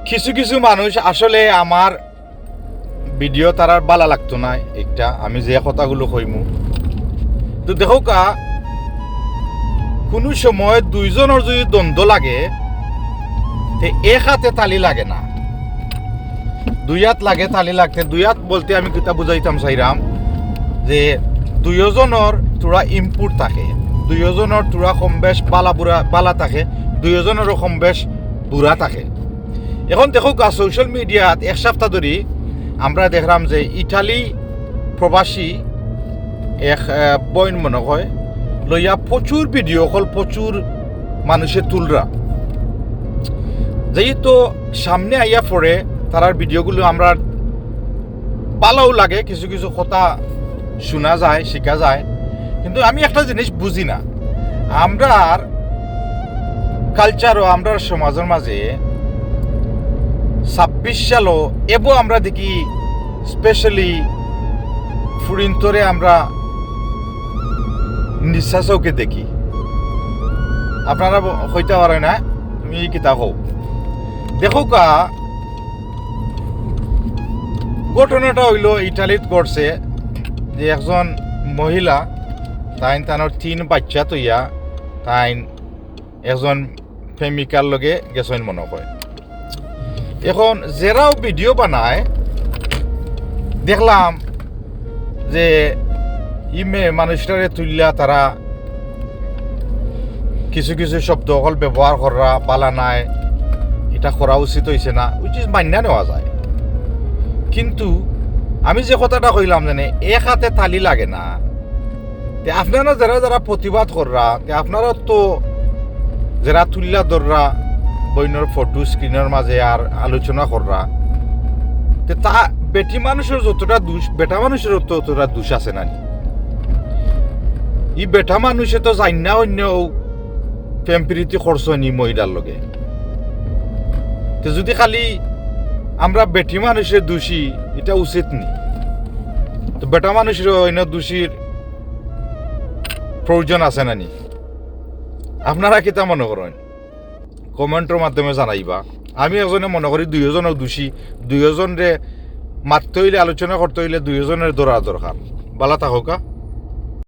কিছু কিছু মানুষ আসলে আমার ভিডিও তারার বালা লাগতো না, একটা আমি যে কথাগুলো কইমু। তো দেখো কা কোনো সময় দুইজনের যদি দ্বন্দ্ব লাগে তে এক হাতে তালি লাগে না, দুই হাত লাগে তালি লাগতে। দুই হাত বলতে আমি কিতা বুঝাইতাম চাইরাম যে দুইজনের তোরা ইনপুট থাকে, দুইজনের তোরা কম বেশ বালা থাকে, দুইজনেরও কম বেশ বুড়া থাকে। এখন দেখো সোশ্যাল মিডিয়াত এক সপ্তাহ ধরে আমরা দেখলাম যে ইটালি প্রবাসী এক বইন মনে হয় লইয়া প্রচুর ভিডিও কল প্রচুর মানুষের তুলরা, যেহেতু সামনে আইয়া পড়ে তারার ভিডিওগুলো আমরা ভালোও লাগে, কিছু কিছু কথা শোনা যায় শেখা যায়। কিন্তু আমি একটা জিনিস বুঝি না, আমরার কালচার ও আমরার সমাজের মাঝে 26 সালও এবো আমরা দেখি স্পেশালি ফুরিন্তরে আমরা নিঃশ্বাসকে দেখি। আপনারা হইতে পারে না তুমি কিতা হও দেখো কা ঘটনাটা হইল ইটালিত করছে যে একজন মহিলা তাইন তানোর 3 বাচ্চা তৈয়া তাইন একজন প্রেমিকার লগে গেছেন মনে হয়। এখন যারাও ভিডিও বানায় দেখলাম যে ইমে মানুষটারে তুললা তারা কিছু কিছু শব্দ অকল ব্যবহার করা বালা নাই, এটা করা উচিত হয়েছে না, উইচ ইজ মান্য নেওয়া যায়। কিন্তু আমি যে কথাটা কইলাম জানে এক হাতে তালি লাগে না, তে আপনারা যারা যারা প্রতিবাদ কররা তে আপনারা তো যারা তুললা ধররা বইনের ফটো স্ক্রিনের মাঝে আর আলোচনা কররা, তে তা বেটি মানুষের যতটা দোষ বেটা মানুষের ততটা দোষ আছে না। ই বেটা মানুষে তো জান না অন্য প্রেম প্রীতি করছো নি মহিলার লগে, তো যদি খালি আমরা বেটি মানুষের দোষী এটা উচিত নি, তো বেটা মানুষের অন্য দোষীর প্রয়োজন আছে না নি? আপনারা কিতা মনে করেন কমেন্টের মাধ্যমে জানাইবা। আমি একজনে মনে করি দুইজনের দোষী, দুইজনরে মারতে হইলে আলোচনা করতে হইলে দুইজনের দৌড়া দরকার। বালা থাকুকা।